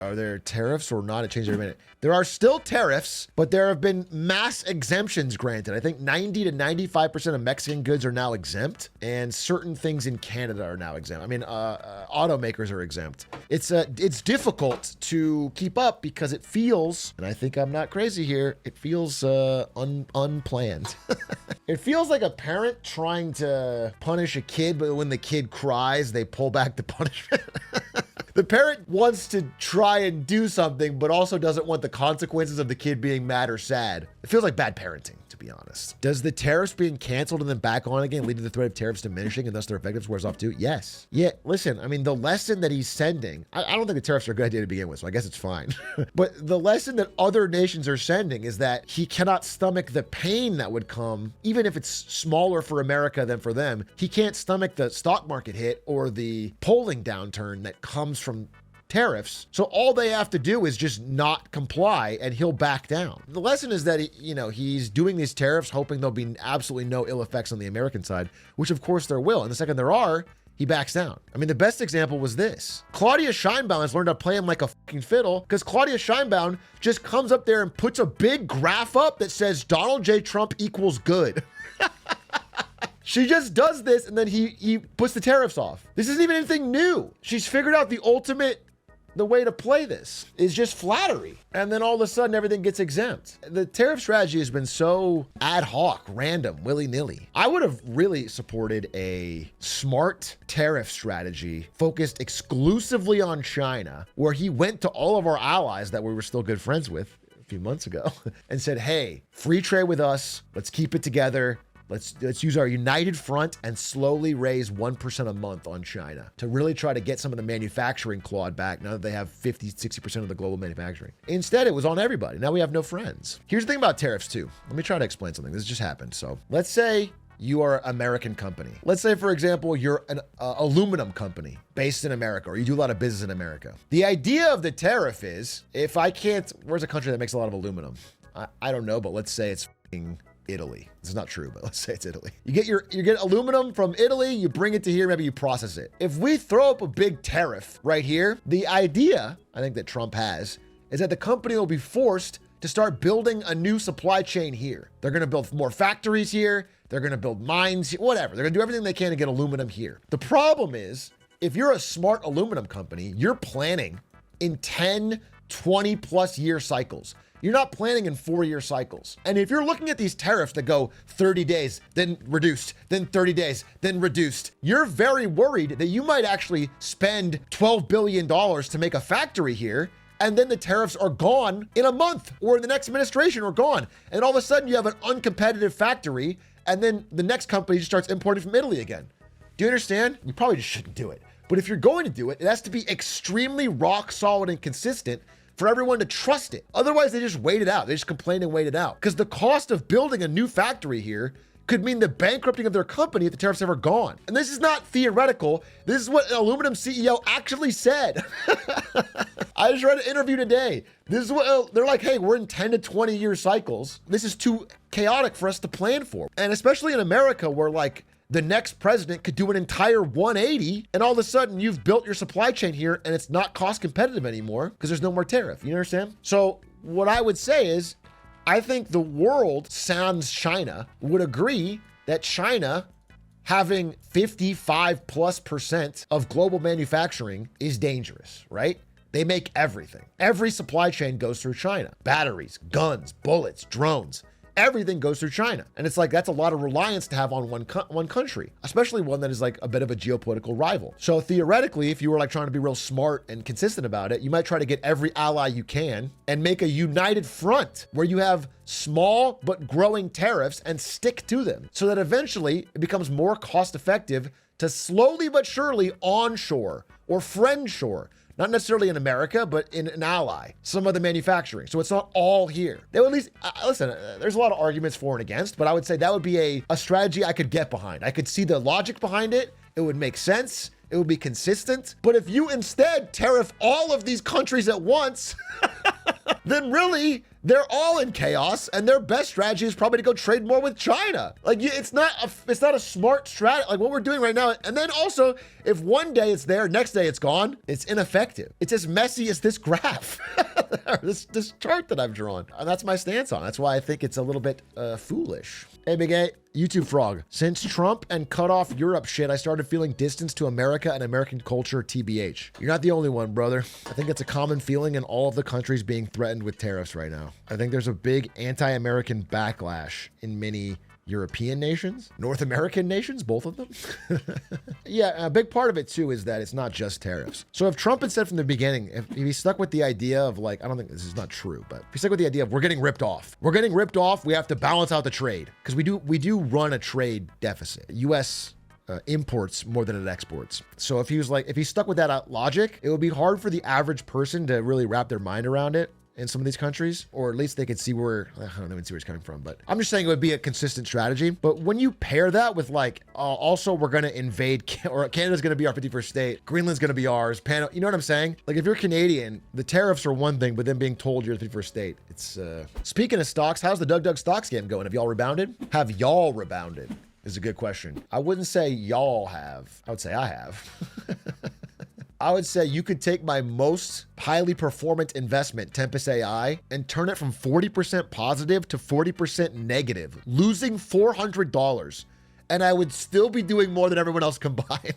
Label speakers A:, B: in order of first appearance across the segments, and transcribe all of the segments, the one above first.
A: Are there tariffs or not? It changes every minute. There are still tariffs, but there have been mass exemptions granted. I think 90 to 95% of Mexican goods are now exempt, and certain things in Canada are now exempt. I mean, automakers are exempt. It's difficult to keep up because it feels, and I think I'm not crazy here, it feels unplanned. It feels like a parent trying to punish a kid, but when the kid cries, they pull back the punishment. The parent wants to try and do something, but also doesn't want the consequences of the kid being mad or sad. It feels like bad parenting, to be honest. Does the tariffs being canceled and then back on again lead to the threat of tariffs diminishing and thus their effectiveness wears off too? Yes. Yeah, listen, I mean, the lesson that he's sending, I don't think the tariffs are a good idea to begin with, so I guess it's fine. But the lesson that other nations are sending is that he cannot stomach the pain that would come, even if it's smaller for America than for them. He can't stomach the stock market hit or the polling downturn that comes from tariffs. So all they have to do is just not comply and he'll back down. The lesson is that, he's doing these tariffs hoping there'll be absolutely no ill effects on the American side, which of course there will. And the second there are, he backs down. I mean, the best example was this. Claudia Scheinbaum has learned to play him like a fucking fiddle because Claudia Scheinbaum just comes up there and puts a big graph up that says Donald J. Trump equals good. She just does this and then he puts the tariffs off. This isn't even anything new. She's figured out the way to play this is just flattery. And then all of a sudden everything gets exempt. The tariff strategy has been so ad hoc, random, willy-nilly. I would have really supported a smart tariff strategy focused exclusively on China, where he went to all of our allies that we were still good friends with a few months ago and said, hey, free trade with us. Let's keep it together. Let's use our united front and slowly raise 1% a month on China to really try to get some of the manufacturing clawed back now that they have 50, 60% of the global manufacturing. Instead, it was on everybody. Now we have no friends. Here's the thing about tariffs too. Let me try to explain something. This just happened. So let's say you are an American company. Let's say, for example, you're an aluminum company based in America, or you do a lot of business in America. The idea of the tariff is, if I can't, where's a country that makes a lot of aluminum? I don't know, but let's say it's Italy. This is not true, but let's say it's Italy. You get aluminum from Italy, you bring it to here, maybe you process it. If we throw up a big tariff right here, the idea, I think that Trump has, is that the company will be forced to start building a new supply chain here. They're gonna build more factories here, they're gonna build mines, whatever. They're gonna do everything they can to get aluminum here. The problem is, if you're a smart aluminum company, you're planning in 10, 20 plus year cycles. You're not planning in 4-year cycles. And if you're looking at these tariffs that go 30 days, then reduced, then 30 days, then reduced, you're very worried that you might actually spend $12 billion to make a factory here, and then the tariffs are gone in a month, or in the next administration are gone. And all of a sudden you have an uncompetitive factory, and then the next company just starts importing from Italy again. Do you understand? You probably just shouldn't do it. But if you're going to do it, it has to be extremely rock solid and consistent for everyone to trust it. Otherwise, they just wait it out. They just complain and wait it out. Because the cost of building a new factory here could mean the bankrupting of their company if the tariffs ever gone. And this is not theoretical. This is what an aluminum CEO actually said. I just read an interview today. This is what they're like, hey, we're in 10 to 20 year cycles. This is too chaotic for us to plan for. And especially in America, where like the next president could do an entire 180 and all of a sudden you've built your supply chain here and it's not cost competitive anymore because there's no more tariff. You understand? So what I would say is, I think the world, sans China, would agree that China having 55+% of global manufacturing is dangerous, right? They make everything. Every supply chain goes through China. Batteries, guns, bullets, drones. Everything goes through China. And it's like, that's a lot of reliance to have on one country, especially one that is like a bit of a geopolitical rival. So theoretically, if you were like trying to be real smart and consistent about it, you might try to get every ally you can and make a united front where you have small but growing tariffs and stick to them so that eventually it becomes more cost effective to slowly but surely onshore or friendshore. Not necessarily in America, but in an ally, some of the manufacturing. So it's not all here. They would at least, listen, there's a lot of arguments for and against, but I would say that would be a strategy I could get behind. I could see the logic behind it. It would make sense. It would be consistent. But if you instead tariff all of these countries at once, then really They're all in chaos, and their best strategy is probably to go trade more with China. Like, it's not a smart strategy, like what we're doing right now. And then also, if one day it's there, next day it's gone, it's ineffective. It's as messy as this graph, this chart that I've drawn. And that's my stance on it. That's why I think it's a little bit foolish. Hey, Big A, YouTube Frog. Since Trump and cut off Europe shit, I started feeling distance to America and American culture, TBH. You're not the only one, brother. I think it's a common feeling in all of the countries being threatened with tariffs right now. I think there's a big anti-American backlash in many European nations, North American nations, both of them. Yeah, a big part of it too is that it's not just tariffs. So if Trump had said from the beginning, if he stuck with the idea of like, I don't think this is not true, but if he stuck with the idea of we're getting ripped off, we have to balance out the trade because we do run a trade deficit. U.S. Imports more than it exports. So if he stuck with that logic, it would be hard for the average person to really wrap their mind around it in some of these countries, or at least they could see where, I don't even see where it's coming from, but I'm just saying it would be a consistent strategy. But when you pair that with like, also we're going to invade, or Canada's going to be our 51st state, Greenland's going to be ours, you know what I'm saying? Like if you're Canadian, the tariffs are one thing, but then being told you're the 51st state, it's, speaking of stocks, how's the Doug stocks game going? Have y'all rebounded? Have y'all rebounded? Is a good question. I wouldn't say y'all have. I would say I have. I would say you could take my most highly performant investment, Tempest AI, and turn it from 40% positive to 40% negative, losing $400. And I would still be doing more than everyone else combined.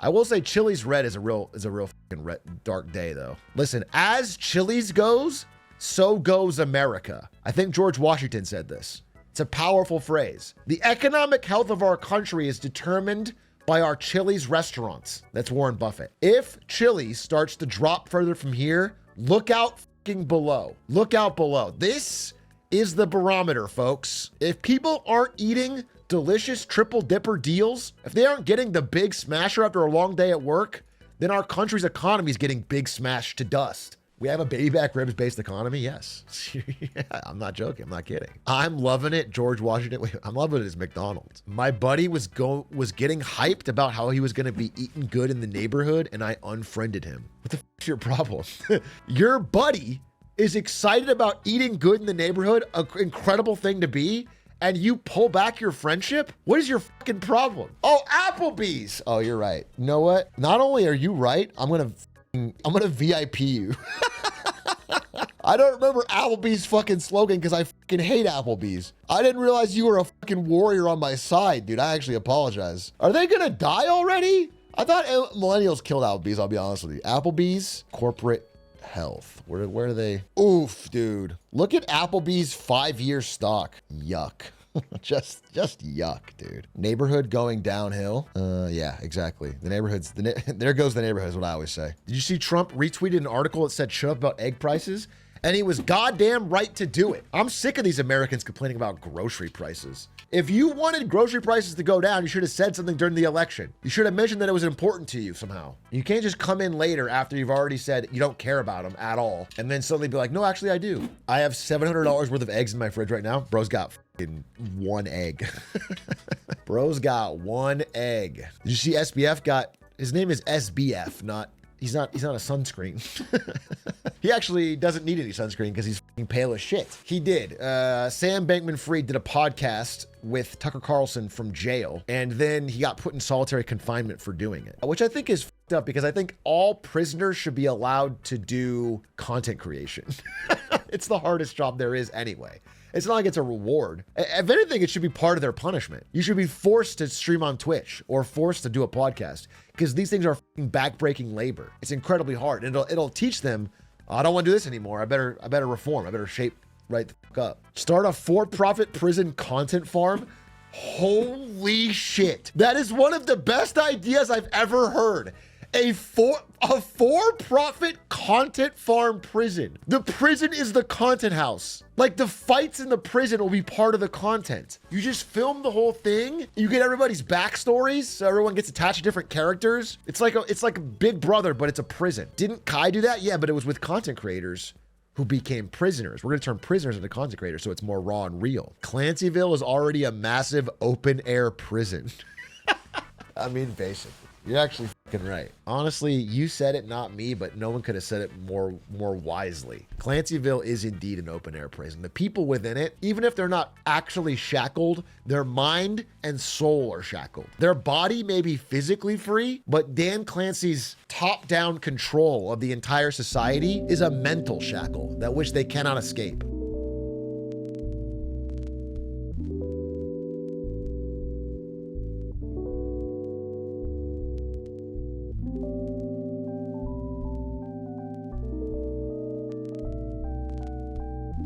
A: I will say Chili's red is a real fucking dark day though. Listen, as Chili's goes, so goes America. I think George Washington said this. It's a powerful phrase. The economic health of our country is determined by our Chili's restaurants. That's Warren Buffett. If Chili's starts to drop further from here, look out fucking below. Look out below. This is the barometer, folks. If people aren't eating delicious triple dipper deals, if they aren't getting the big smasher after a long day at work, then our country's economy is getting big smashed to dust. We have a baby back ribs based economy. Yes. Yeah, I'm not joking. I'm not kidding. I'm loving it. George Washington. I'm loving it as McDonald's. My buddy was getting hyped about how he was going to be eating good in the neighborhood, and I unfriended him. What the f*** is your problem? Your buddy is excited about eating good in the neighborhood, an incredible thing to be, and you pull back your friendship? What is your fucking problem? Oh, Applebee's. Oh, you're right. You know what? Not only are you right, I'm gonna VIP you. I don't remember Applebee's fucking slogan because I fucking hate Applebee's. I didn't realize you were a fucking warrior on my side, dude. I actually apologize. Are they gonna die already? I thought millennials killed Applebee's, I'll be honest with you. Applebee's corporate health. Where are they? Oof, dude. Look at Applebee's 5-year stock. Yuck. just yuck, dude. Neighborhood going downhill. Yeah, exactly. The neighborhoods, there goes the neighborhood is what I always say. Did you see Trump retweeted an article that said shut up about egg prices? And he was goddamn right to do it. I'm sick of these Americans complaining about grocery prices. If you wanted grocery prices to go down, you should have said something during the election. You should have mentioned that it was important to you somehow. You can't just come in later after you've already said you don't care about them at all, and then suddenly be like, no, actually I do. I have $700 worth of eggs in my fridge right now. Bro's got one egg. Bro's got one egg. Did you see SBF got, his name is SBF, he's not a sunscreen. He actually doesn't need any sunscreen because he's fucking pale as shit. He did. Sam Bankman-Fried did a podcast with Tucker Carlson from jail, and then he got put in solitary confinement for doing it, which I think is fucked up because I think all prisoners should be allowed to do content creation. It's the hardest job there is anyway. It's not like it's a reward. If anything, it should be part of their punishment. You should be forced to stream on Twitch or forced to do a podcast because these things are fucking back-breaking labor. It's incredibly hard. And it'll teach them, I don't want to do this anymore. I better reform. I better shape right the fuck up. Start a for-profit prison content farm. Holy shit. That is one of the best ideas I've ever heard. A for-profit content farm prison. The prison is the content house. Like the fights in the prison will be part of the content. You just film the whole thing. You get everybody's backstories, so everyone gets attached to different characters. It's like a Big Brother, but it's a prison. Didn't Kai do that? Yeah, but it was with content creators who became prisoners. We're gonna turn prisoners into content creators, so it's more raw and real. Clancyville is already a massive open air prison. I mean, basically. You're actually Right. Honestly, you said it, not me, but no one could have said it more wisely. Clancyville is indeed an open air prison. The people within it, even if they're not actually shackled, their mind and soul are shackled. Their body may be physically free, but Dan Clancy's top-down control of the entire society is a mental shackle that which they cannot escape.